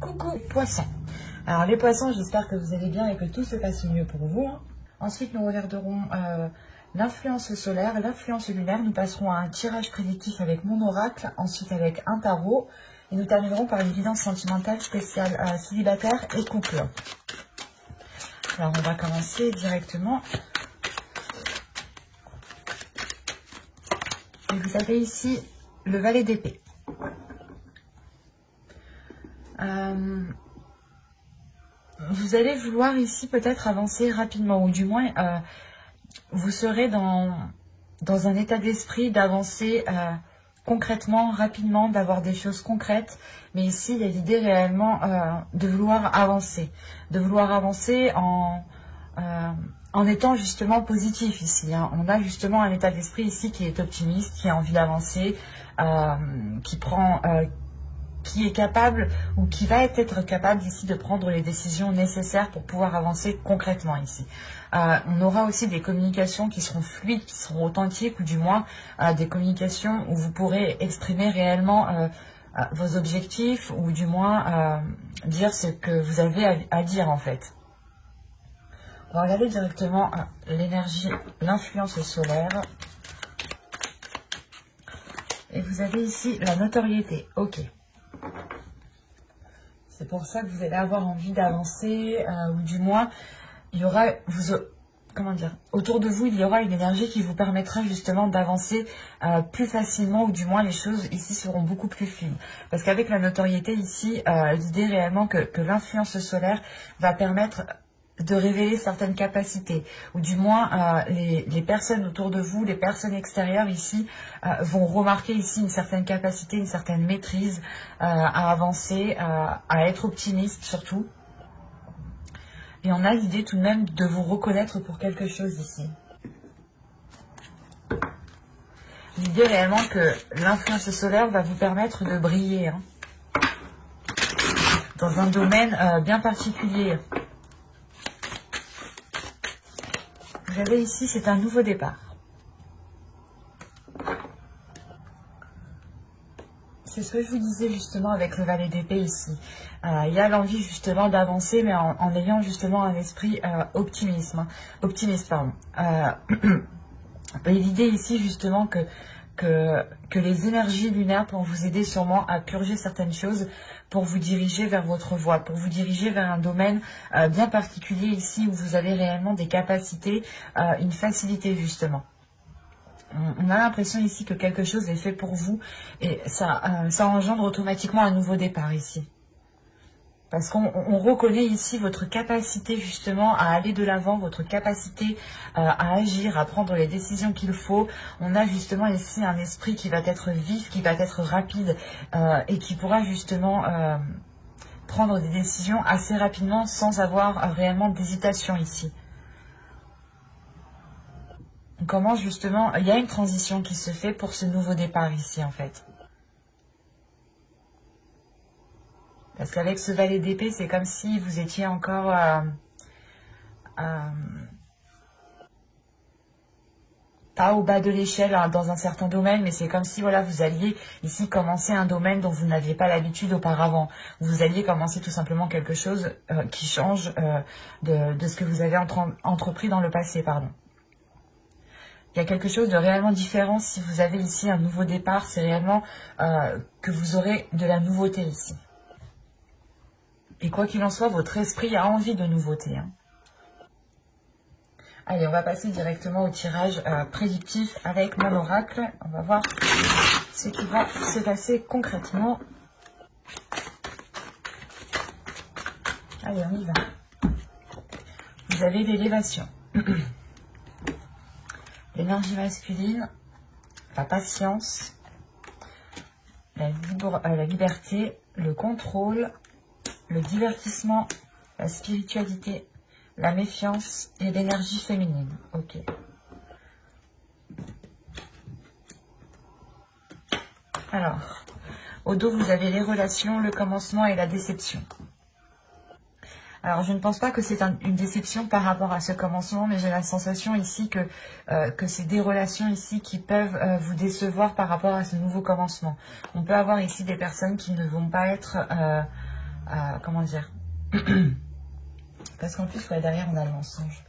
Coucou poissons. Alors les poissons, j'espère que vous allez bien et que tout se passe mieux pour vous. Ensuite, nous regarderons l'influence solaire, l'influence lunaire. Nous passerons à un tirage prédictif avec mon oracle, ensuite avec un tarot. Et nous terminerons par une guidance sentimentale spéciale célibataire et couple. Alors on va commencer directement. Et vous avez ici le valet d'épée. Vous allez vouloir ici peut-être avancer rapidement, ou du moins vous serez dans un état d'esprit d'avancer concrètement, rapidement, d'avoir des choses concrètes. Mais ici, il y a l'idée réellement de vouloir avancer en étant justement positif ici. On a justement un état d'esprit ici qui est optimiste, qui a envie d'avancer, qui est capable ou qui va être capable ici de prendre les décisions nécessaires pour pouvoir avancer concrètement ici. On aura aussi des communications qui seront fluides, qui seront authentiques, ou du moins des communications où vous pourrez exprimer réellement vos objectifs, ou du moins dire ce que vous avez à dire en fait. On va regarder directement l'énergie, l'influence solaire. Et vous avez ici la notoriété. Ok. C'est pour ça que vous allez avoir envie d'avancer, ou du moins, il y aura, autour de vous, il y aura une énergie qui vous permettra justement d'avancer plus facilement, ou du moins les choses ici seront beaucoup plus fluides. Parce qu'avec la notoriété ici, l'idée réellement que l'influence solaire va permettre de révéler certaines capacités, ou du moins les personnes autour de vous, les personnes extérieures ici vont remarquer ici une certaine capacité, une certaine maîtrise à avancer, à être optimiste surtout. Et on a l'idée tout de même de vous reconnaître pour quelque chose ici. L'idée réellement que l'influence solaire va vous permettre de briller dans un domaine bien particulier. Vous avez ici, c'est un nouveau départ. C'est ce que je vous disais justement avec le valet d'épée ici. Il y a l'envie justement d'avancer, mais en ayant justement un esprit optimiste. Et l'idée ici justement que les énergies lunaires pour vous aider sûrement à purger certaines choses, pour vous diriger vers votre voie, pour vous diriger vers un domaine bien particulier ici où vous avez réellement des capacités, une facilité justement. On a l'impression ici que quelque chose est fait pour vous et ça engendre automatiquement un nouveau départ ici. Parce qu'on reconnaît ici votre capacité justement à aller de l'avant, votre capacité à agir, à prendre les décisions qu'il faut. On a justement ici un esprit qui va être vif, qui va être rapide et qui pourra justement prendre des décisions assez rapidement sans avoir réellement d'hésitation ici. On commence justement, il y a une transition qui se fait pour ce nouveau départ ici en fait. Parce qu'avec ce valet d'épée, c'est comme si vous étiez encore pas au bas de l'échelle dans un certain domaine, mais c'est comme si voilà, vous alliez ici commencer un domaine dont vous n'aviez pas l'habitude auparavant. Vous alliez commencer tout simplement quelque chose qui change de ce que vous avez entrepris dans le passé, pardon. Il y a quelque chose de réellement différent si vous avez ici un nouveau départ, c'est réellement que vous aurez de la nouveauté ici. Et quoi qu'il en soit, votre esprit a envie de nouveauté. Allez, on va passer directement au tirage prédictif avec mon oracle. On va voir ce qui va se passer concrètement. Allez, on y va. Vous avez l'élévation. L'énergie masculine, la patience, la liberté, le contrôle, le divertissement, la spiritualité, la méfiance et l'énergie féminine. Ok. Alors, au dos, vous avez les relations, le commencement et la déception. Alors, je ne pense pas que c'est une déception par rapport à ce commencement, mais j'ai la sensation ici que c'est des relations ici qui peuvent vous décevoir par rapport à ce nouveau commencement. On peut avoir ici des personnes qui ne vont pas être comment dire, parce qu'en plus, ouais, derrière, on a le mensonge.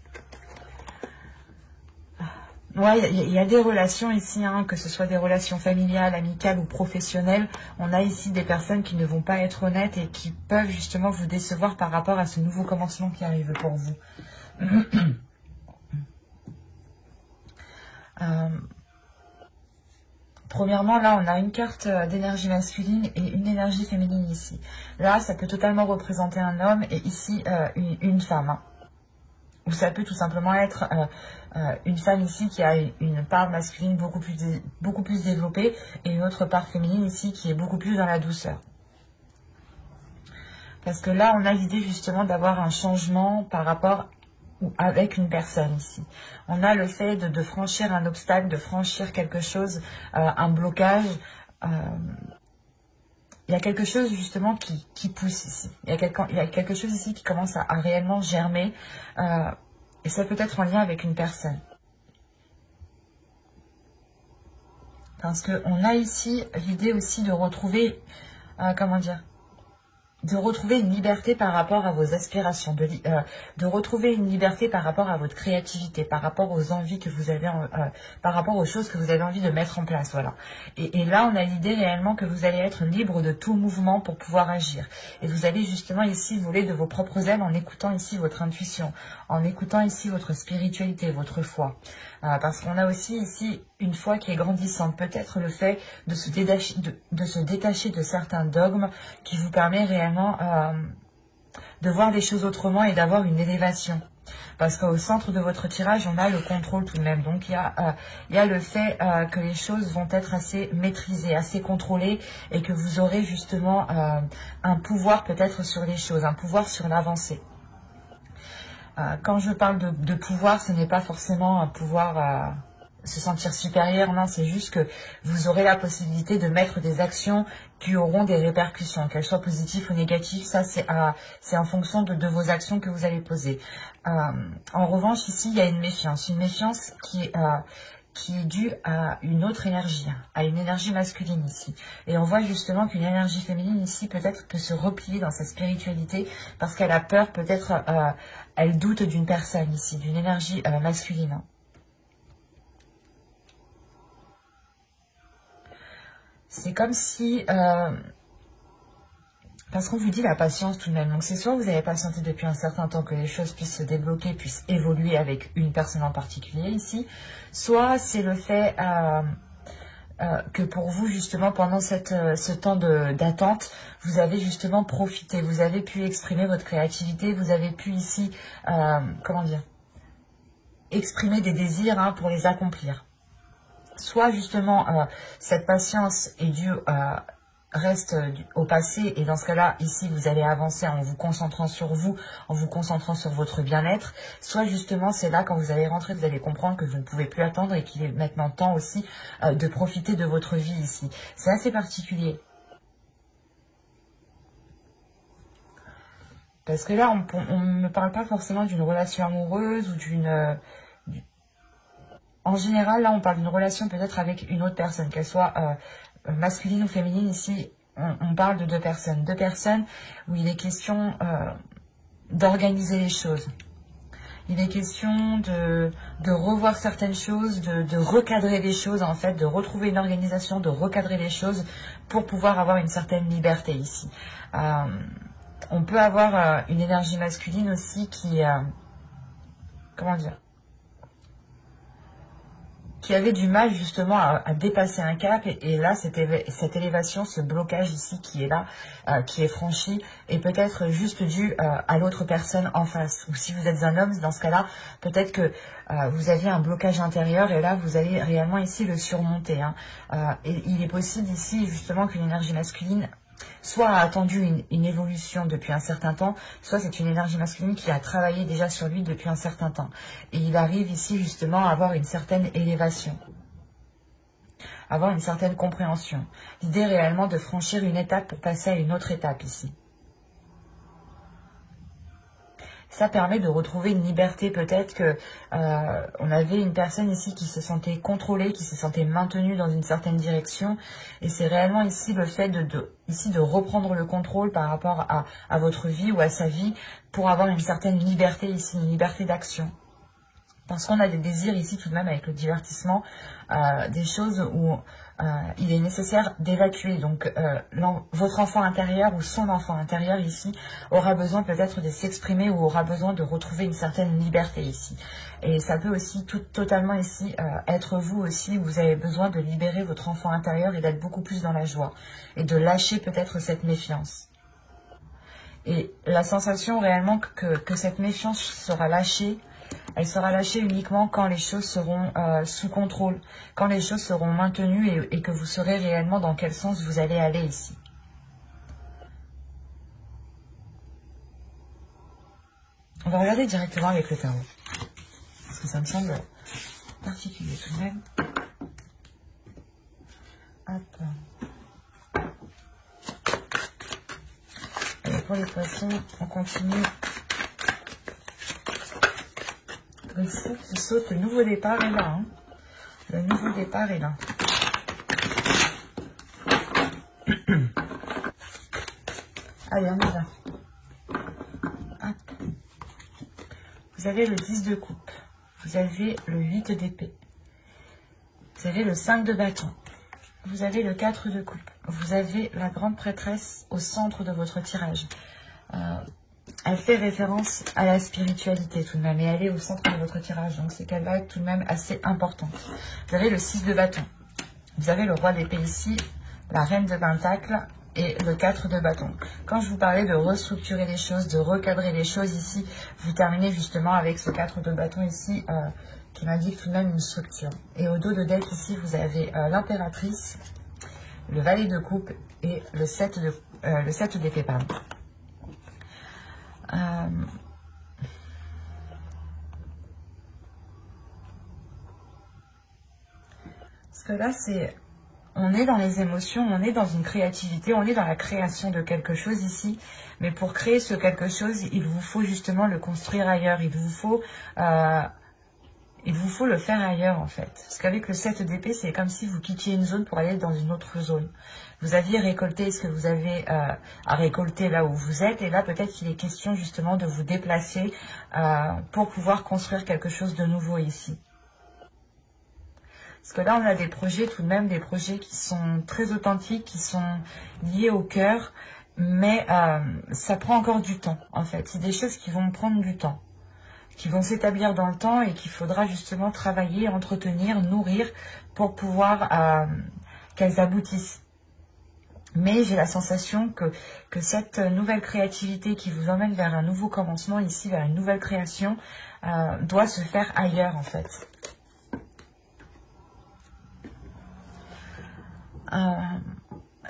Ouais, il y a des relations ici, hein, que ce soit des relations familiales, amicales ou professionnelles. On a ici des personnes qui ne vont pas être honnêtes et qui peuvent justement vous décevoir par rapport à ce nouveau commencement qui arrive pour vous. Premièrement, là, on a une carte d'énergie masculine et une énergie féminine ici. Là, ça peut totalement représenter un homme et ici, une femme, hein. Ou ça peut tout simplement être une femme ici qui a une part masculine beaucoup plus développée et une autre part féminine ici qui est beaucoup plus dans la douceur. Parce que là, on a l'idée justement d'avoir un changement par rapport ou avec une personne ici. On a le fait de franchir un obstacle, de franchir quelque chose, un blocage. Il y a quelque chose justement qui pousse ici. Il y a quelque chose ici qui commence à réellement germer. Et ça peut être en lien avec une personne. Parce qu'on a ici l'idée aussi de retrouver, comment dire, de retrouver une liberté par rapport à vos aspirations, de retrouver une liberté par rapport à votre créativité, par rapport aux envies que vous avez, par rapport aux choses que vous avez envie de mettre en place, voilà. Et là, on a l'idée réellement que vous allez être libre de tout mouvement pour pouvoir agir. Et vous allez justement ici voler de vos propres ailes en écoutant ici votre intuition, en écoutant ici votre spiritualité, votre foi. Parce qu'on a aussi ici une foi qui est grandissante. Peut-être le fait de se détacher de certains dogmes qui vous permet réellement de voir les choses autrement et d'avoir une élévation. Parce qu'au centre de votre tirage, on a le contrôle tout de même. Donc il y a le fait que les choses vont être assez maîtrisées, assez contrôlées et que vous aurez justement un pouvoir peut-être sur les choses, un pouvoir sur l'avancée. Quand je parle de pouvoir, ce n'est pas forcément un pouvoir se sentir supérieur, non, c'est juste que vous aurez la possibilité de mettre des actions qui auront des répercussions, qu'elles soient positives ou négatives, ça c'est en fonction de vos actions que vous allez poser. En revanche, ici, il y a une méfiance qui est due à une autre énergie, à une énergie masculine ici. Et on voit justement qu'une énergie féminine ici peut-être peut se replier dans sa spiritualité parce qu'elle a peur, peut-être elle doute d'une personne ici, d'une énergie masculine. C'est comme si... parce qu'on vous dit la patience tout de même. Donc c'est soit vous avez patienté depuis un certain temps que les choses puissent se débloquer, puissent évoluer avec une personne en particulier ici. Soit c'est le fait que pour vous justement pendant ce temps d'attente, vous avez justement profité. Vous avez pu exprimer votre créativité. Vous avez pu ici, comment dire, exprimer des désirs pour les accomplir. Soit justement cette patience est due reste au passé et dans ce cas-là, ici, vous allez avancer en vous concentrant sur vous, en vous concentrant sur votre bien-être. Soit justement, c'est là, quand vous allez rentrer, vous allez comprendre que vous ne pouvez plus attendre et qu'il est maintenant temps aussi de profiter de votre vie ici. C'est assez particulier. Parce que là, on ne me parle pas forcément d'une relation amoureuse ou d'une... En général, là, on parle d'une relation peut-être avec une autre personne, qu'elle soit masculine ou féminine. Ici, on parle de deux personnes. Deux personnes où il est question d'organiser les choses. Il est question de revoir certaines choses, de recadrer les choses, en fait, de retrouver une organisation, de recadrer les choses pour pouvoir avoir une certaine liberté ici. On peut avoir une énergie masculine aussi qui... comment dire, qui avait du mal justement à dépasser un cap et là cette élévation, ce blocage ici qui est là, qui est franchi est peut-être juste dû à l'autre personne en face. Ou si vous êtes un homme, dans ce cas-là, peut-être que vous aviez un blocage intérieur et là vous allez réellement ici le surmonter. Et il est possible ici justement qu'une énergie masculine soit a attendu une évolution depuis un certain temps, soit c'est une énergie masculine qui a travaillé déjà sur lui depuis un certain temps. Et il arrive ici justement à avoir une certaine élévation, avoir une certaine compréhension. L'idée réellement de franchir une étape pour passer à une autre étape ici. Ça permet de retrouver une liberté. Peut-être que on avait une personne ici qui se sentait contrôlée, qui se sentait maintenue dans une certaine direction. Et c'est réellement ici le fait de reprendre le contrôle par rapport à votre vie ou à sa vie pour avoir une certaine liberté ici, une liberté d'action. Parce qu'on a des désirs ici tout de même avec le divertissement, des choses où il est nécessaire d'évacuer. Donc votre enfant intérieur ou son enfant intérieur ici aura besoin peut-être de s'exprimer ou aura besoin de retrouver une certaine liberté ici. Et ça peut aussi totalement ici être vous aussi, où vous avez besoin de libérer votre enfant intérieur et d'être beaucoup plus dans la joie. Et de lâcher peut-être cette méfiance. Et la sensation réellement que cette méfiance sera lâchée, elle sera lâchée uniquement quand les choses seront sous contrôle, quand les choses seront maintenues et que vous saurez réellement dans quel sens vous allez aller ici. On va regarder directement avec le tarot, parce que ça me semble particulier tout de même. Hop. Et pour les poissons, on continue. Le fou qui saute, le nouveau départ est là. Hein. Le nouveau départ est là. Allez, on y va. Hop. Vous avez le 10 de coupe. Vous avez le 8 d'épée. Vous avez le 5 de bâton. Vous avez le 4 de coupe. Vous avez la grande prêtresse au centre de votre tirage. Elle fait référence à la spiritualité tout de même, et elle est au centre de votre tirage, donc c'est qu'elle va être tout de même assez importante. Vous avez le 6 de bâton, vous avez le roi d'épée ici, la reine de pentacle et le 4 de bâton. Quand je vous parlais de restructurer les choses, de recadrer les choses ici, vous terminez justement avec ce 4 de bâton ici, qui m'indique tout de même une structure. Et au dos de deck ici, vous avez l'impératrice, le valet de coupe et le 7 d'épée, pardon. Parce que là, on est dans les émotions, on est dans une créativité, on est dans la création de quelque chose ici. Mais pour créer ce quelque chose, il vous faut justement le construire ailleurs. Il vous faut le faire ailleurs en fait. Parce qu'avec le 7 d'épée, c'est comme si vous quittiez une zone pour aller dans une autre zone. Vous aviez récolté ce que vous avez à récolter là où vous êtes. Et là, peut-être qu'il est question justement de vous déplacer pour pouvoir construire quelque chose de nouveau ici. Parce que là, on a des projets, tout de même, des projets qui sont très authentiques, qui sont liés au cœur. Mais ça prend encore du temps, en fait. C'est des choses qui vont prendre du temps, qui vont s'établir dans le temps et qu'il faudra justement travailler, entretenir, nourrir pour pouvoir qu'elles aboutissent. Mais j'ai la sensation que cette nouvelle créativité qui vous emmène vers un nouveau commencement ici, vers une nouvelle création, doit se faire ailleurs en fait.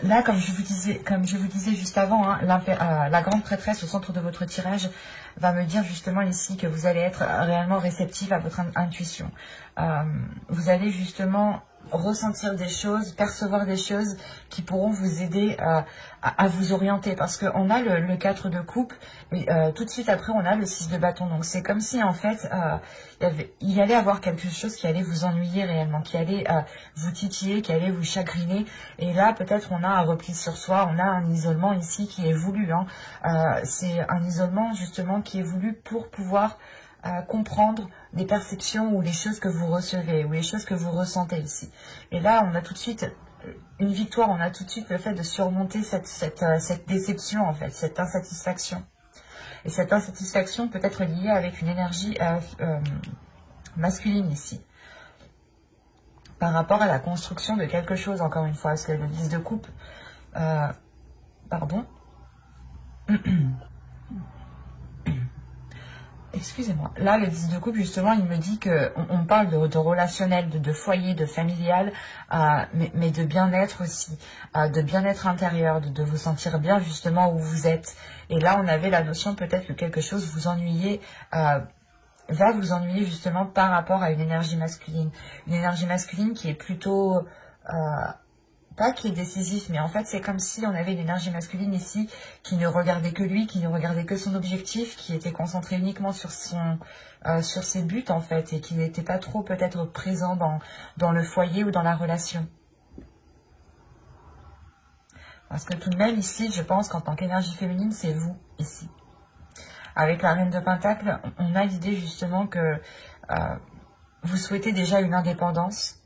Là, comme je vous disais juste avant, hein, la grande prêtresse au centre de votre tirage va me dire justement ici que vous allez être réellement réceptive à votre intuition. Vous allez justement ressentir des choses, percevoir des choses qui pourront vous aider à vous orienter. Parce qu'on a le 4 de coupe, et tout de suite après on a le 6 de bâton. Donc c'est comme si en fait il y allait avoir quelque chose qui allait vous ennuyer réellement, qui allait vous titiller, qui allait vous chagriner. Et là peut-être on a un repli sur soi, on a un isolement ici qui est voulu. Hein. C'est un isolement justement qui est voulu pour pouvoir comprendre les perceptions ou les choses que vous recevez ou les choses que vous ressentez ici. Et là, on a tout de suite une victoire, on a tout de suite le fait de surmonter cette déception, en fait, cette insatisfaction. Et cette insatisfaction peut être liée avec une énergie masculine ici, par rapport à la construction de quelque chose, encore une fois, parce que le 10 de coupe, pardon, excusez-moi. Là, le 10 de coupe, justement, il me dit qu'on parle de relationnel, de foyer, de familial, mais de bien-être aussi, de bien-être intérieur, de vous sentir bien justement où vous êtes. Et là, on avait la notion peut-être que quelque chose vous ennuyait, va vous ennuyer justement par rapport à une énergie masculine. Une énergie masculine qui est plutôt pas qui est décisif, mais en fait c'est comme si on avait une énergie masculine ici qui ne regardait que lui, qui ne regardait que son objectif, qui était concentré uniquement sur sur ses buts en fait, et qui n'était pas trop peut-être présent dans le foyer ou dans la relation. Parce que tout de même ici, je pense qu'en tant qu'énergie féminine, c'est vous ici. Avec la Reine de Pentacle, on a l'idée justement que vous souhaitez déjà une indépendance.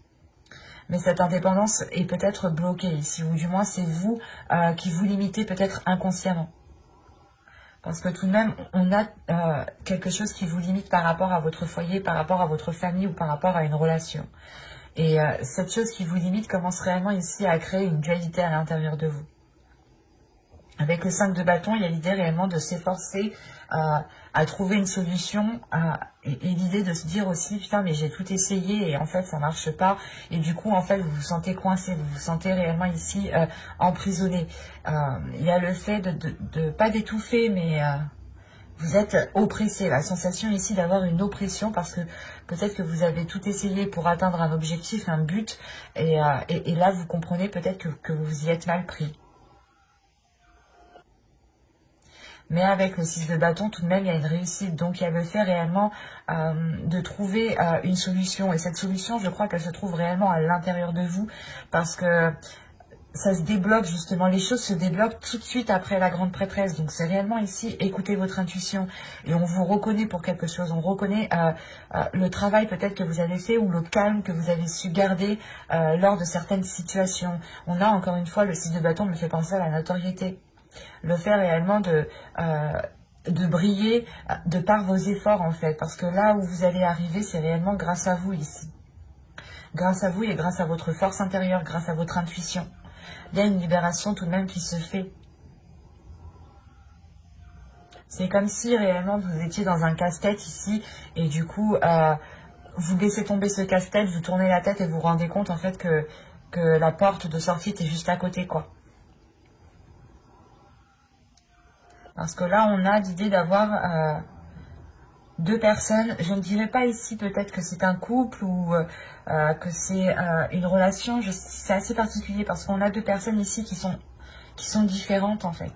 Mais cette indépendance est peut-être bloquée ici, ou du moins c'est vous qui vous limitez peut-être inconsciemment. Parce que tout de même, on a quelque chose qui vous limite par rapport à votre foyer, par rapport à votre famille ou par rapport à une relation. Et cette chose qui vous limite commence réellement ici à créer une dualité à l'intérieur de vous. Avec le 5 de bâton, il y a l'idée réellement de s'efforcer à trouver une solution et l'idée de se dire aussi, putain, mais j'ai tout essayé et en fait, ça marche pas. Et du coup, en fait, vous vous sentez coincé, vous vous sentez réellement ici emprisonné. Il y a le fait de pas d'étouffer, mais vous êtes oppressé. La sensation ici d'avoir une oppression parce que peut-être que vous avez tout essayé pour atteindre un objectif, un but. Et là, vous comprenez peut-être que vous y êtes mal pris. Mais avec le 6 de bâton, tout de même, il y a une réussite. Donc, il y a le fait réellement de trouver une solution. Et cette solution, je crois qu'elle se trouve réellement à l'intérieur de vous. Parce que ça se débloque, justement. Les choses se débloquent tout de suite après la grande prêtresse. Donc, c'est réellement ici, écoutez votre intuition. Et on vous reconnaît pour quelque chose. On reconnaît le travail peut-être que vous avez fait ou le calme que vous avez su garder lors de certaines situations. On a, encore une fois, le 6 de bâton me fait penser à la notoriété. Le fait réellement de briller de par vos efforts en fait. Parce que là où vous allez arriver, c'est réellement grâce à vous ici. Grâce à vous et grâce à votre force intérieure, grâce à votre intuition. Il y a une libération tout de même qui se fait. C'est comme si réellement vous étiez dans un casse-tête ici et du coup vous laissez tomber ce casse-tête, vous tournez la tête et vous vous rendez compte en fait que la porte de sortie était juste à côté quoi. Parce que là, on a l'idée d'avoir deux personnes. Je ne dirais pas ici peut-être que c'est un couple ou que c'est une relation. C'est assez particulier parce qu'on a deux personnes ici qui sont différentes en fait.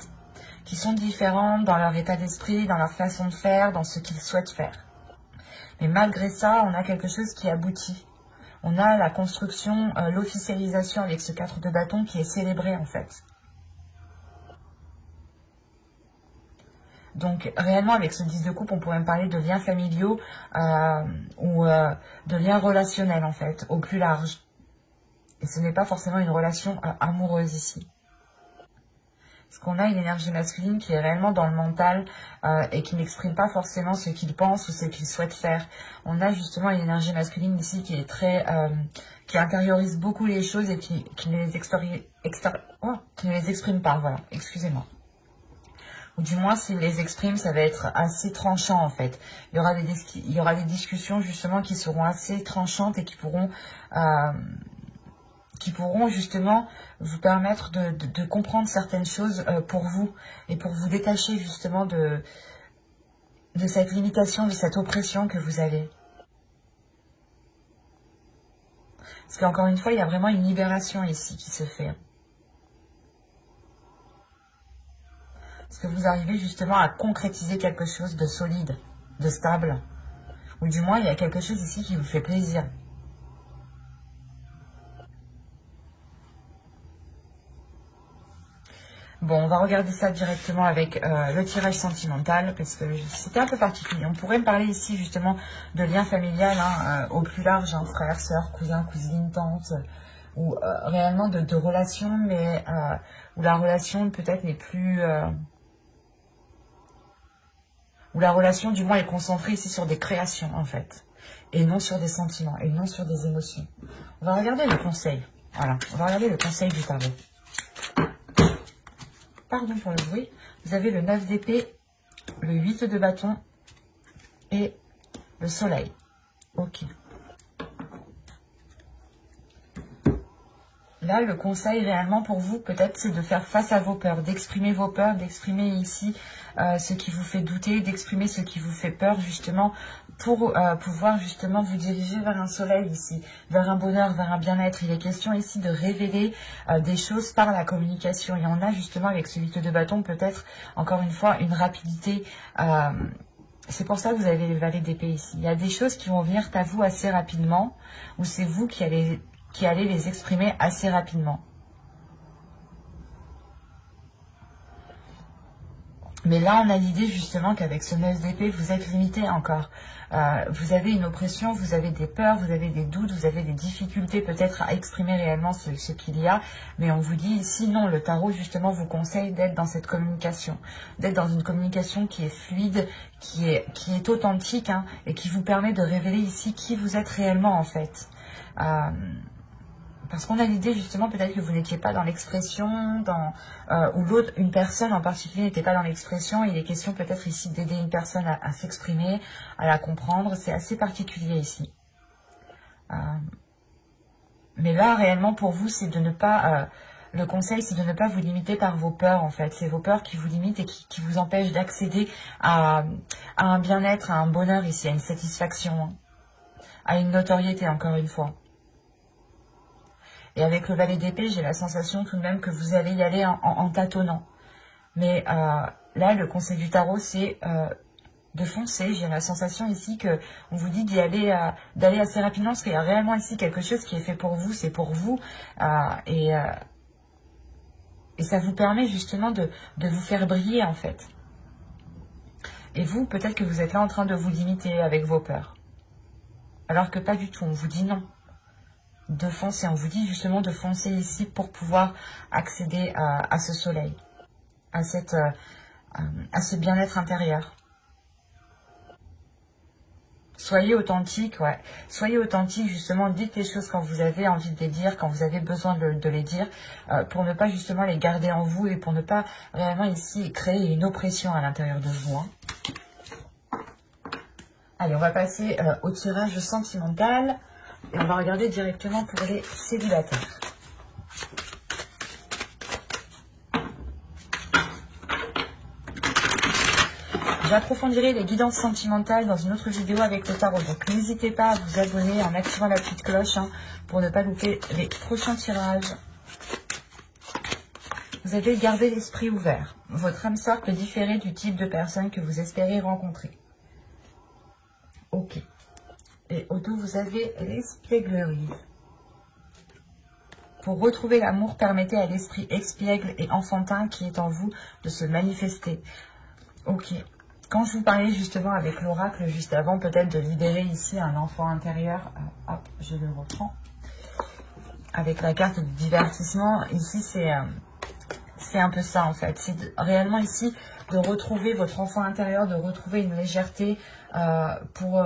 Qui sont différentes dans leur état d'esprit, dans leur façon de faire, dans ce qu'ils souhaitent faire. Mais malgré ça, on a quelque chose qui aboutit. On a la construction, l'officialisation avec ce 4 de bâton qui est célébré en fait. Donc, réellement, avec ce 10 de coupe, on pourrait me parler de liens familiaux ou de liens relationnels, en fait, au plus large. Et ce n'est pas forcément une relation amoureuse ici. Parce qu'on a une énergie masculine qui est réellement dans le mental et qui n'exprime pas forcément ce qu'il pense ou ce qu'il souhaite faire. On a justement une énergie masculine ici qui est très... qui intériorise beaucoup les choses et qui ne les exprime pas, voilà, excusez-moi. Ou du moins, s'il les exprime, ça va être assez tranchant en fait. Il y aura des discussions justement qui seront assez tranchantes et qui pourront justement vous permettre de comprendre certaines choses pour vous et pour vous détacher justement de cette limitation, de cette oppression que vous avez. Parce qu'encore une fois, il y a vraiment une libération ici qui se fait. Parce que vous arrivez justement à concrétiser quelque chose de solide, de stable. Ou du moins, il y a quelque chose ici qui vous fait plaisir. Bon, on va regarder ça directement avec le tirage sentimental, parce que c'était un peu particulier. On pourrait me parler ici justement de lien familial, au plus large, frère, soeur, cousin, cousine, tante, ou réellement de relations, mais où la relation peut-être n'est plus... où la relation, du moins, est concentrée ici sur des créations, en fait. Et non sur des sentiments, et non sur des émotions. On va regarder le conseil. Voilà, on va regarder le conseil du tarot. Pardon pour le bruit. Vous avez le 9 d'épée, le 8 de bâton et le soleil. Ok. Là, le conseil réellement pour vous, peut-être, c'est de faire face à vos peurs, d'exprimer vos peurs, d'exprimer ici ce qui vous fait douter, d'exprimer ce qui vous fait peur, justement, pour pouvoir justement vous diriger vers un soleil ici, vers un bonheur, vers un bien-être. Il est question ici de révéler des choses par la communication. Et on a justement avec ce 8 de bâton peut-être, encore une fois, une rapidité. C'est pour ça que vous avez les valets d'épée ici. Il y a des choses qui vont venir à vous assez rapidement, ou c'est vous qui allez les exprimer assez rapidement. Mais là, on a l'idée justement qu'avec ce 9 d'épée, vous êtes limité encore. Vous avez une oppression, vous avez des peurs, vous avez des doutes, vous avez des difficultés peut-être à exprimer réellement ce qu'il y a. Mais on vous dit ici, non, le tarot justement vous conseille d'être dans cette communication. D'être dans une communication qui est fluide, qui est authentique, hein, et qui vous permet de révéler ici qui vous êtes réellement en fait. Parce qu'on a l'idée justement peut-être que vous n'étiez pas dans l'expression, ou l'autre, une personne en particulier n'était pas dans l'expression. Il est question peut-être ici d'aider une personne à s'exprimer, à la comprendre. C'est assez particulier ici. Mais là, réellement, pour vous, c'est de ne pas... le conseil, c'est de ne pas vous limiter par vos peurs, en fait. C'est vos peurs qui vous limitent et qui vous empêchent d'accéder à un bien-être, à un bonheur ici, à une satisfaction, hein, à une notoriété, encore une fois. Et avec le valet d'épée, j'ai la sensation tout de même que vous allez y aller en tâtonnant. Mais là, le conseil du tarot, c'est de foncer. J'ai la sensation ici que on vous dit d'aller assez rapidement, parce qu'il y a réellement ici quelque chose qui est fait pour vous, c'est pour vous. Et ça vous permet justement de vous faire briller, en fait. Et vous, peut-être que vous êtes là en train de vous limiter avec vos peurs. Alors que pas du tout, on vous dit non. De foncer, on vous dit justement de foncer ici pour pouvoir accéder à ce soleil, à ce bien-être intérieur. Soyez authentique, ouais. Soyez authentique, justement, dites les choses quand vous avez envie de les dire, quand vous avez besoin de les dire, pour ne pas justement les garder en vous et pour ne pas réellement ici créer une oppression à l'intérieur de vous, hein. Allez, on va passer au tirage sentimental. Et on va regarder directement pour les célibataires. J'approfondirai les guidances sentimentales dans une autre vidéo avec le tarot. Donc n'hésitez pas à vous abonner en activant la petite cloche, hein, pour ne pas louper les prochains tirages. Vous avez gardé l'esprit ouvert. Votre âme sœur peut différer du type de personne que vous espérez rencontrer. Ok. Et au dos, vous avez l'espièglerie. Pour retrouver l'amour, permettez à l'esprit espiègle et enfantin qui est en vous de se manifester. Ok. Quand je vous parlais justement avec l'oracle juste avant, peut-être de libérer ici un enfant intérieur. Hop, je le reprends. Avec la carte du divertissement, ici c'est un peu ça en fait. C'est réellement ici de retrouver votre enfant intérieur, de retrouver une légèreté pour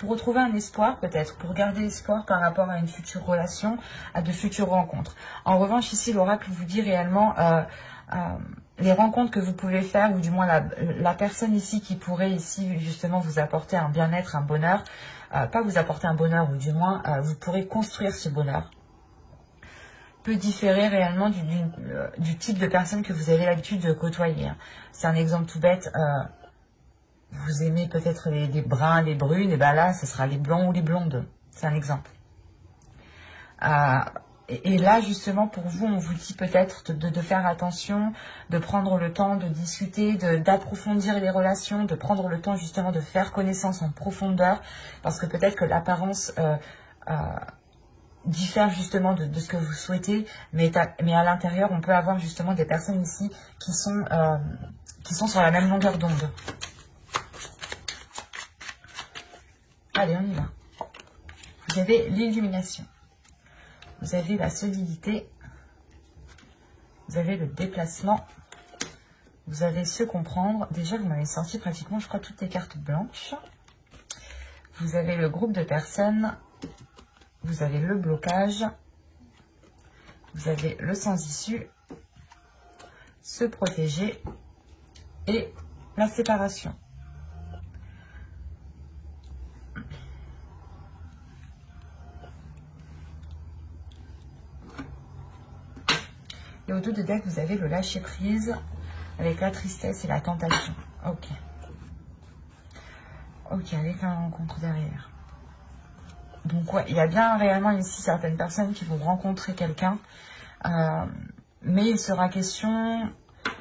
retrouver un espoir peut-être, pour garder espoir par rapport à une future relation, à de futures rencontres. En revanche, ici, l'oracle vous dit réellement les rencontres que vous pouvez faire, ou du moins la personne ici qui pourrait ici justement vous apporter un bien-être, un bonheur, pas vous apporter un bonheur, ou du moins vous pourrez construire ce bonheur, peut différer réellement du type de personne que vous avez l'habitude de côtoyer. C'est un exemple tout bête. Vous aimez peut-être les bruns, les brunes, et bien là, ce sera les blonds ou les blondes. C'est un exemple. Et là, justement, pour vous, on vous dit peut-être de faire attention, de prendre le temps de discuter, d'approfondir les relations, de prendre le temps justement de faire connaissance en profondeur, parce que peut-être que l'apparence diffère justement de ce que vous souhaitez, mais à l'intérieur, on peut avoir justement des personnes ici qui sont sur la même longueur d'onde. Allez, on y va. Vous avez l'illumination. Vous avez la solidité. Vous avez le déplacement. Vous avez se comprendre. Déjà, vous m'avez sorti pratiquement, je crois, toutes les cartes blanches. Vous avez le groupe de personnes. Vous avez le blocage. Vous avez le sans-issue. Se protéger. Et la séparation. Et au dos de deck, vous avez le lâcher prise avec la tristesse et la tentation. Ok. Ok, avec la rencontre derrière. Donc ouais, il y a bien réellement ici certaines personnes qui vont rencontrer quelqu'un. Mais il sera question,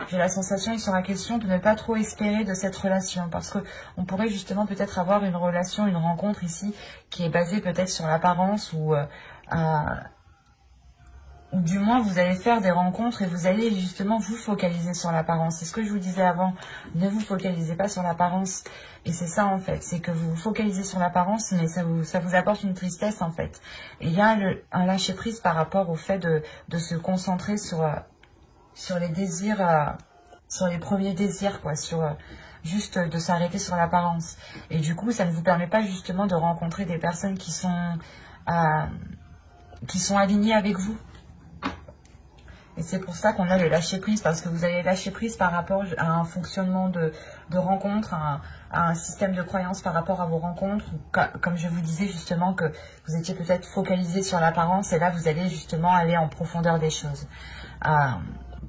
j'ai la sensation, il sera question de ne pas trop espérer de cette relation. Parce que on pourrait justement peut-être avoir une relation, une rencontre ici qui est basée peut-être sur l'apparence ou du moins vous allez faire des rencontres et vous allez justement vous focaliser sur l'apparence. C'est ce que je vous disais avant, ne vous focalisez pas sur l'apparence. Et c'est ça en fait, c'est que vous vous focalisez sur l'apparence, mais ça vous apporte une tristesse en fait. Et il y a un lâcher prise par rapport au fait de se concentrer sur les désirs, sur les premiers désirs, quoi, juste de s'arrêter sur l'apparence. Et du coup, ça ne vous permet pas justement de rencontrer des personnes qui sont alignées avec vous. Et c'est pour ça qu'on a le lâcher prise, parce que vous allez lâcher prise par rapport à un fonctionnement de rencontre, à un système de croyance par rapport à vos rencontres, comme je vous disais justement que vous étiez peut-être focalisé sur l'apparence, et là vous allez justement aller en profondeur des choses.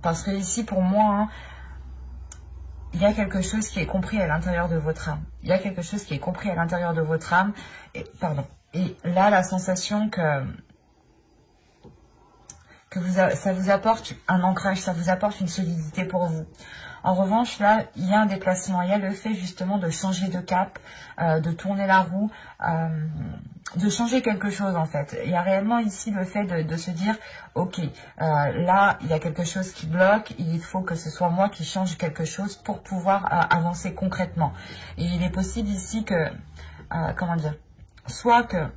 Parce que ici pour moi, hein, il y a quelque chose qui est compris à l'intérieur de votre âme. Il y a quelque chose qui est compris à l'intérieur de votre âme, et là la sensation que ça vous apporte un ancrage, ça vous apporte une solidité pour vous. En revanche, là, il y a un déplacement, il y a le fait justement de changer de cap, de tourner la roue, de changer quelque chose en fait. Il y a réellement ici le fait de se dire, ok, là, il y a quelque chose qui bloque, il faut que ce soit moi qui change quelque chose pour pouvoir avancer concrètement. Et il est possible ici que, comment dire, soit que,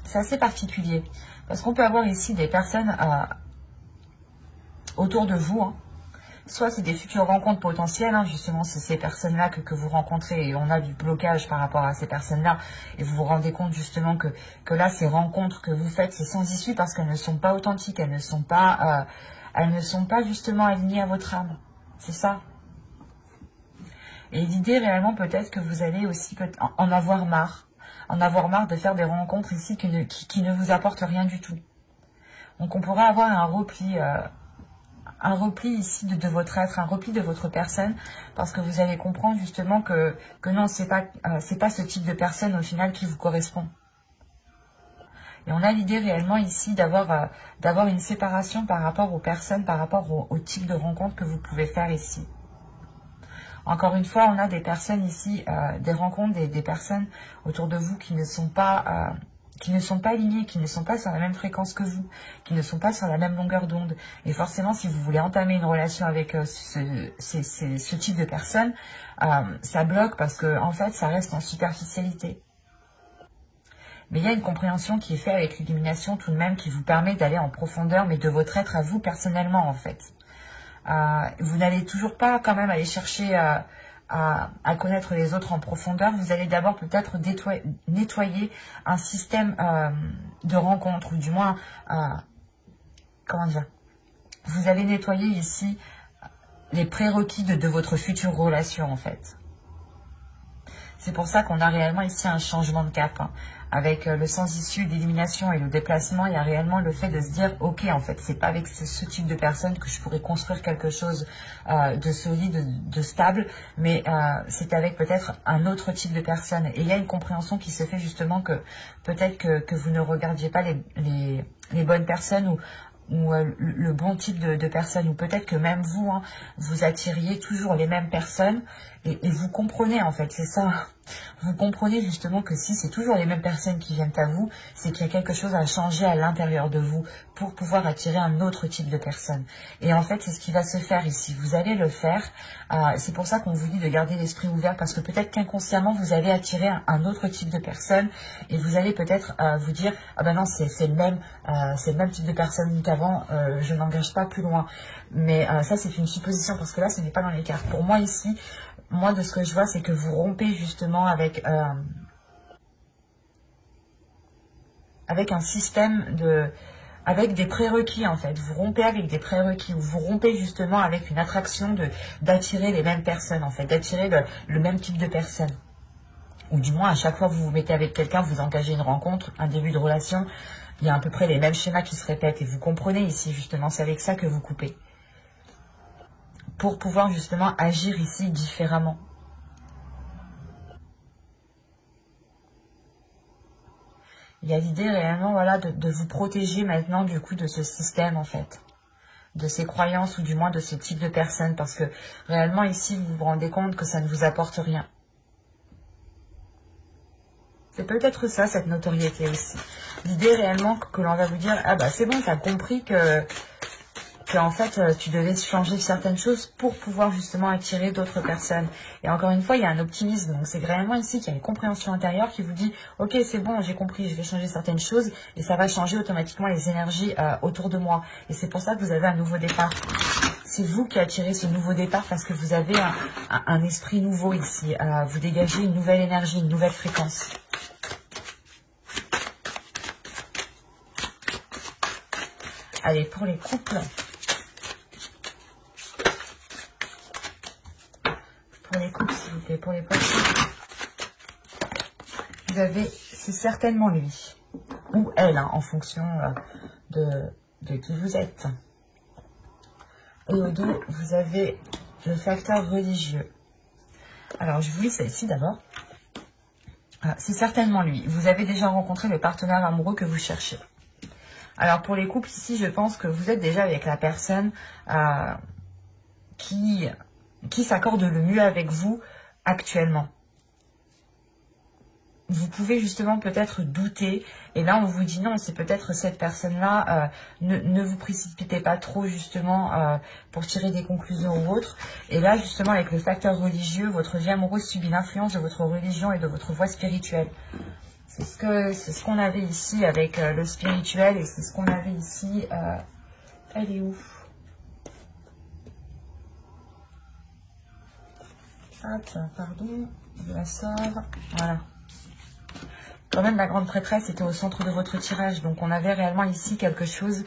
c'est assez particulier, parce qu'on peut avoir ici des personnes autour de vous, hein. Soit c'est des futures rencontres potentielles, hein, justement c'est ces personnes-là que vous rencontrez et on a du blocage par rapport à ces personnes-là et vous vous rendez compte justement que là ces rencontres que vous faites c'est sans issue parce qu'elles ne sont pas authentiques, elles ne sont pas justement alignées à votre âme, c'est ça. Et l'idée réellement peut-être que vous allez aussi en avoir marre de faire des rencontres ici qui ne vous apportent rien du tout. Donc on pourrait avoir un repli ici de votre être, un repli de votre personne, parce que vous allez comprendre justement que non, c'est pas ce type de personne au final qui vous correspond. Et on a l'idée réellement ici d'avoir une séparation par rapport aux personnes, par rapport au type de rencontre que vous pouvez faire ici. Encore une fois, on a des personnes ici, des rencontres, des personnes autour de vous qui ne sont pas alignés, qui ne sont pas sur la même fréquence que vous, qui ne sont pas sur la même longueur d'onde. Et forcément, si vous voulez entamer une relation avec ce type de personne, ça bloque parce que en fait, ça reste en superficialité. Mais il y a une compréhension qui est faite avec l'illumination tout de même qui vous permet d'aller en profondeur, mais de votre être à vous personnellement en fait. Vous n'allez toujours pas quand même aller chercher à connaître les autres en profondeur, vous allez d'abord peut-être nettoyer un système de rencontre, ou du moins, comment dire, vous allez nettoyer ici les prérequis de votre future relation en fait. C'est pour ça qu'on a réellement ici un changement de cap. Hein. Avec le sens issu, l'élimination et le déplacement, il y a réellement le fait de se dire, ok, en fait, c'est pas avec ce type de personne que je pourrais construire quelque chose de solide, de stable, mais c'est avec peut-être un autre type de personne. Et il y a une compréhension qui se fait justement que peut-être que vous ne regardiez pas les bonnes personnes ou le bon type de personnes, ou peut-être que même vous, hein, vous attiriez toujours les mêmes personnes, et vous comprenez en fait, c'est ça, vous comprenez justement que si c'est toujours les mêmes personnes qui viennent à vous, c'est qu'il y a quelque chose à changer à l'intérieur de vous pour pouvoir attirer un autre type de personne. Et en fait, c'est ce qui va se faire ici, vous allez le faire, c'est pour ça qu'on vous dit de garder l'esprit ouvert, parce que peut-être qu'inconsciemment, vous allez attirer un autre type de personne, et vous allez peut-être vous dire, ah ben non, c'est le même type de personne qu'avant, je n'engage pas plus loin. Mais ça, c'est une supposition, parce que là, ce n'est pas dans les cartes. Pour moi, ici, moi, de ce que je vois, c'est que vous rompez justement avec un système avec des prérequis en fait. Vous rompez avec des prérequis, ou vous rompez justement avec une attraction d'attirer les mêmes personnes en fait, d'attirer le même type de personne. Ou du moins, à chaque fois que vous vous mettez avec quelqu'un, vous engagez une rencontre, un début de relation, il y a à peu près les mêmes schémas qui se répètent. Et vous comprenez ici justement, c'est avec ça que vous coupez. Pour pouvoir justement agir ici différemment. Il y a l'idée réellement, voilà, de vous protéger maintenant du coup de ce système en fait, de ces croyances ou du moins de ce type de personne, parce que réellement ici vous vous rendez compte que ça ne vous apporte rien. C'est peut-être ça, cette notoriété aussi. L'idée réellement que l'on va vous dire, ah bah c'est bon, t'as compris que en fait tu devais changer certaines choses pour pouvoir justement attirer d'autres personnes. Et encore une fois, il y a un optimisme, donc c'est vraiment ici qu'il y a une compréhension intérieure qui vous dit, ok c'est bon, j'ai compris, je vais changer certaines choses et ça va changer automatiquement les énergies autour de moi. Et c'est pour ça que vous avez un nouveau départ. C'est vous qui attirez ce nouveau départ parce que vous avez un esprit nouveau ici. Vous dégagez une nouvelle énergie, une nouvelle fréquence. Allez, pour les couples. Pour les couples, s'il vous plaît, pour les poissons. Vous avez, c'est certainement lui. Ou elle, hein, en fonction de qui vous êtes. Et au dos, vous avez le facteur religieux. Alors, je vous lis celle-ci d'abord. C'est certainement lui. Vous avez déjà rencontré le partenaire amoureux que vous cherchez. Alors, pour les couples, ici, je pense que vous êtes déjà avec la personne qui s'accorde le mieux avec vous actuellement. Vous pouvez justement peut-être douter, et là on vous dit non, c'est peut-être cette personne-là, ne vous précipitez pas trop justement pour tirer des conclusions ou autres. Et là justement avec le facteur religieux, votre vie amoureuse subit l'influence de votre religion et de votre voie spirituelle. C'est ce qu'on avait ici avec le spirituel, et c'est ce qu'on avait ici, elle est où? Hop, pardon, je la sors, voilà. Quand même, la grande prêtresse était au centre de votre tirage. Donc, on avait réellement ici quelque chose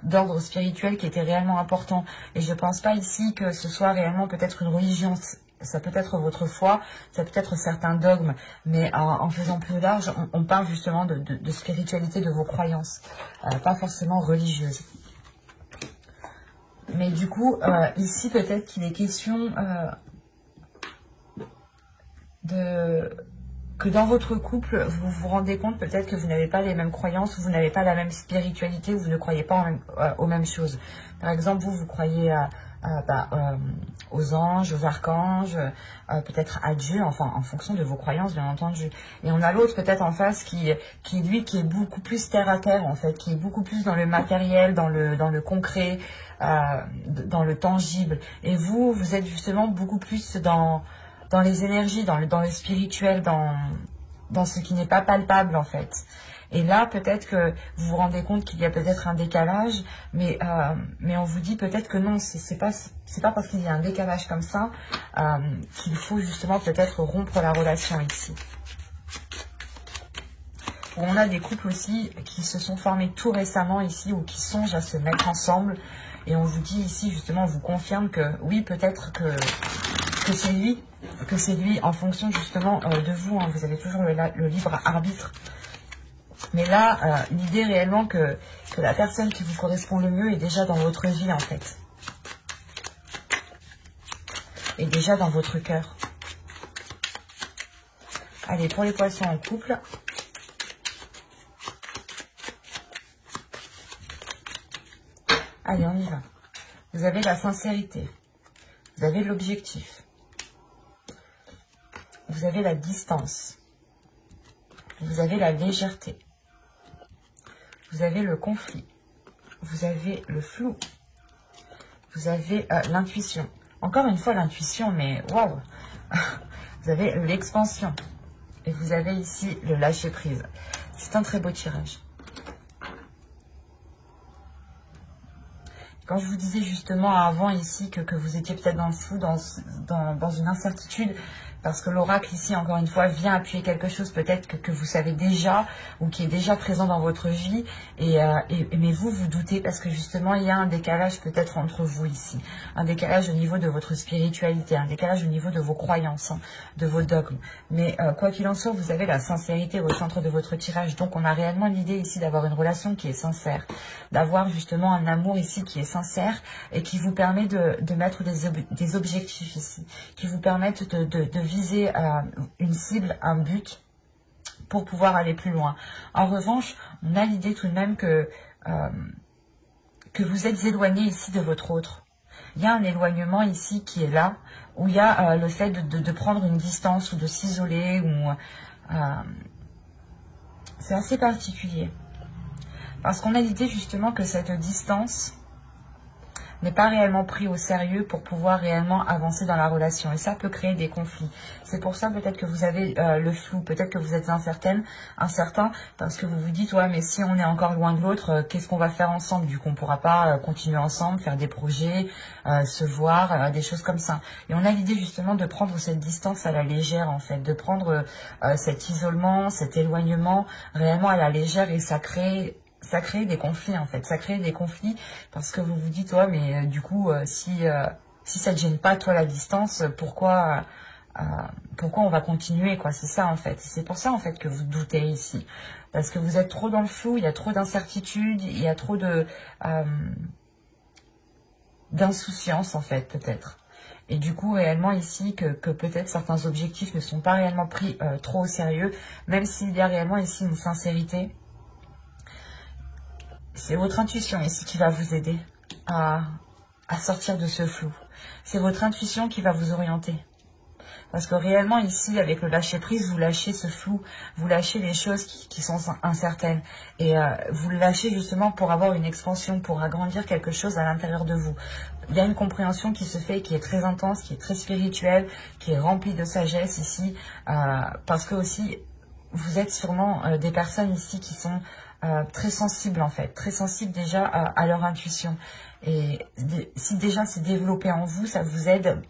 d'ordre spirituel qui était réellement important. Et je ne pense pas ici que ce soit réellement peut-être une religion. Ça peut être votre foi, ça peut être certains dogmes. Mais en faisant plus large, on parle justement de spiritualité, de vos croyances. Pas forcément religieuses. Mais du coup, ici, peut-être qu'il est question que dans votre couple, vous vous rendez compte peut-être que vous n'avez pas les mêmes croyances, ou vous n'avez pas la même spiritualité, ou vous ne croyez pas aux mêmes choses. Par exemple, vous croyez aux anges, aux archanges, peut-être à Dieu, enfin en fonction de vos croyances bien entendu. Et on a l'autre peut-être en face qui est beaucoup plus terre à terre en fait, qui est beaucoup plus dans le matériel, dans le concret, dans le tangible. Et vous êtes justement beaucoup plus dans les énergies, dans le spirituel, dans ce qui n'est pas palpable en fait. Et là, peut-être que vous vous rendez compte qu'il y a peut-être un décalage, mais on vous dit peut-être que non, c'est pas parce qu'il y a un décalage comme ça qu'il faut justement peut-être rompre la relation ici. On a des couples aussi qui se sont formés tout récemment ici, ou qui songent à se mettre ensemble, et on vous dit ici justement, on vous confirme que oui, peut-être que c'est lui en fonction justement de vous, hein. Vous avez toujours le libre arbitre. Mais là, l'idée réellement que la personne qui vous correspond le mieux est déjà dans votre vie en fait. Et déjà dans votre cœur. Allez, pour les poissons en couple. Allez, on y va. Vous avez la sincérité. Vous avez l'objectif. Vous avez la distance. Vous avez la légèreté. Vous avez le conflit. Vous avez le flou. Vous avez l'intuition. Encore une fois, l'intuition, mais waouh. Vous avez l'expansion. Et vous avez ici le lâcher-prise. C'est un très beau tirage. Quand je vous disais justement avant ici que vous étiez peut-être dans le flou, dans une incertitude, parce que l'oracle ici, encore une fois, vient appuyer quelque chose peut-être que vous savez déjà, ou qui est déjà présent dans votre vie, mais vous doutez parce que justement il y a un décalage peut-être entre vous ici, un décalage au niveau de votre spiritualité, un décalage au niveau de vos croyances, hein, de vos dogmes. Mais quoi qu'il en soit, vous avez la sincérité au centre de votre tirage, donc on a réellement l'idée ici d'avoir une relation qui est sincère, d'avoir justement un amour ici qui est sincère et qui vous permet de mettre des objectifs ici, qui vous permettent de viser une cible, un but pour pouvoir aller plus loin. En revanche, on a l'idée tout de même que vous êtes éloigné ici de votre autre. Il y a un éloignement ici qui est là, où il y a le fait de prendre une distance ou de s'isoler. C'est assez particulier. Parce qu'on a l'idée justement que cette distance n'est pas réellement pris au sérieux pour pouvoir réellement avancer dans la relation. Et ça peut créer des conflits. C'est pour ça peut-être que vous avez le flou, peut-être que vous êtes incertain, parce que vous vous dites, ouais, mais si on est encore loin de l'autre, qu'est-ce qu'on va faire ensemble? Du coup, on ne pourra pas continuer ensemble, faire des projets, se voir, des choses comme ça. Et on a l'idée justement de prendre cette distance à la légère, en fait, de prendre cet isolement, cet éloignement réellement à la légère, et ça crée des conflits en fait, ça crée des conflits parce que vous vous dites, ouais, mais du coup, si ça te gêne pas toi la distance, pourquoi on va continuer, quoi? C'est ça en fait, c'est pour ça en fait que vous doutez ici, parce que vous êtes trop dans le flou, il y a trop d'incertitudes, il y a trop de d'insouciance en fait, peut-être. Et du coup, réellement ici, que peut-être certains objectifs ne sont pas réellement pris trop au sérieux, même s'il y a réellement ici une sincérité. C'est votre intuition ici qui va vous aider à sortir de ce flou. C'est votre intuition qui va vous orienter. Parce que réellement ici, avec le lâcher-prise, vous lâchez ce flou, vous lâchez les choses qui sont incertaines. Et vous le lâchez justement pour avoir une expansion, pour agrandir quelque chose à l'intérieur de vous. Il y a une compréhension qui se fait, qui est très intense, qui est très spirituelle, qui est remplie de sagesse ici. Parce que aussi, vous êtes sûrement des personnes ici qui sont très sensibles en fait, très sensibles déjà à leur intuition. Et si déjà c'est développé en vous, ça vous aide.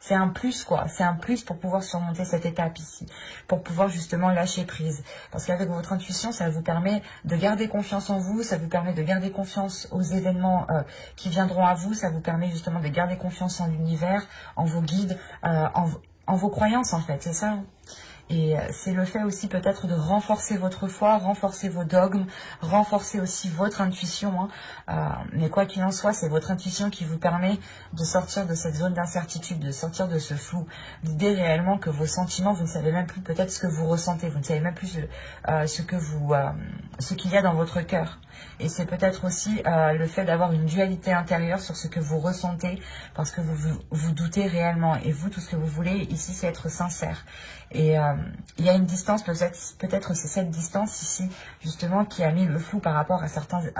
C'est un plus quoi, c'est un plus pour pouvoir surmonter cette étape ici, pour pouvoir justement lâcher prise. Parce qu'avec votre intuition, ça vous permet de garder confiance en vous, ça vous permet de garder confiance aux événements qui viendront à vous, ça vous permet justement de garder confiance en l'univers, en vos guides, en vos croyances en fait, c'est ça. Et c'est le fait aussi peut-être de renforcer votre foi, renforcer vos dogmes, renforcer aussi votre intuition. Mais quoi qu'il en soit, c'est votre intuition qui vous permet de sortir de cette zone d'incertitude, de sortir de ce flou. L'idée réellement que vos sentiments, vous ne savez même plus peut-être ce que vous ressentez, vous ne savez même plus ce qu'il y a dans votre cœur. Et c'est peut-être aussi le fait d'avoir une dualité intérieure sur ce que vous ressentez, parce que vous doutez réellement. Et vous, tout ce que vous voulez ici, c'est être sincère. Et il y a une distance, peut-être c'est cette distance ici, justement, qui a mis le flou par rapport à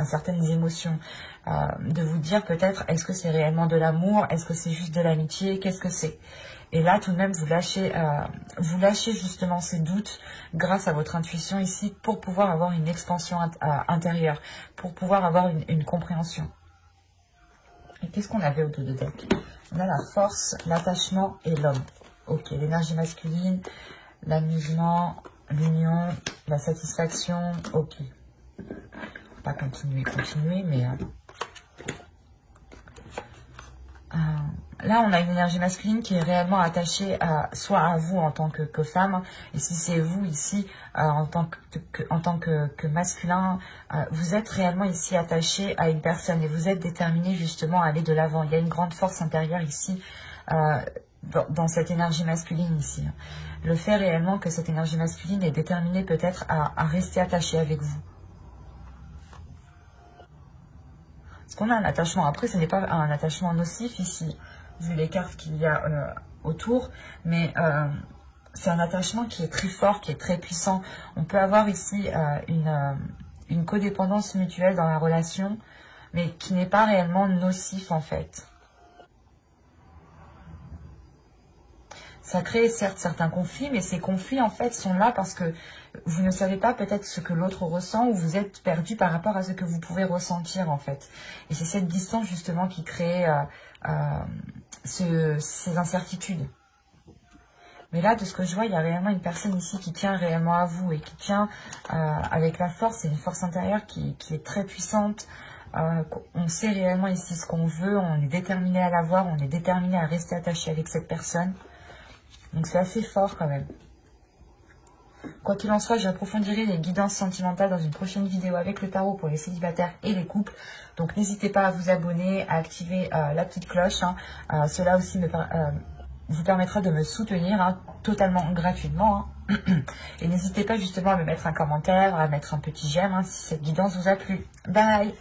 certaines émotions. De vous dire peut-être, est-ce que c'est réellement de l'amour? Est-ce que c'est juste de l'amitié? Qu'est-ce que c'est? Et là, tout de même, vous lâchez justement ces doutes grâce à votre intuition ici pour pouvoir avoir une expansion intérieure, pour pouvoir avoir une compréhension. Et qu'est-ce qu'on avait au dos de deck? On a la force, l'attachement et l'homme. Ok, l'énergie masculine, l'amusement, l'union, la satisfaction. Ok. Pas continuer, mais... là, on a une énergie masculine qui est réellement attachée soit à vous en tant que femme, et si c'est vous ici, en tant que masculin, vous êtes réellement ici attaché à une personne, et vous êtes déterminé justement à aller de l'avant. Il y a une grande force intérieure ici, dans cette énergie masculine ici. Le fait réellement que cette énergie masculine est déterminée peut-être à rester attachée avec vous. Parce qu'on a un attachement, après ce n'est pas un attachement nocif ici, vu les cartes qu'il y a autour, mais c'est un attachement qui est très fort, qui est très puissant. On peut avoir ici une codépendance mutuelle dans la relation, mais qui n'est pas réellement nocif en fait. Ça crée certes certains conflits, mais ces conflits en fait sont là parce que vous ne savez pas peut-être ce que l'autre ressent, ou vous êtes perdu par rapport à ce que vous pouvez ressentir en fait. Et c'est cette distance justement qui crée ces incertitudes. Mais là, de ce que je vois, il y a réellement une personne ici qui tient réellement à vous et qui tient avec la force. C'est une force intérieure qui est très puissante. On sait réellement ici ce qu'on veut, on est déterminé à l'avoir, on est déterminé à rester attaché avec cette personne. Donc c'est assez fort quand même. Quoi qu'il en soit, j'approfondirai les guidances sentimentales dans une prochaine vidéo avec le tarot pour les célibataires et les couples. Donc n'hésitez pas à vous abonner, à activer la petite cloche. Cela aussi vous permettra de me soutenir totalement gratuitement. Et n'hésitez pas justement à me mettre un commentaire, à mettre un petit j'aime si cette guidance vous a plu. Bye!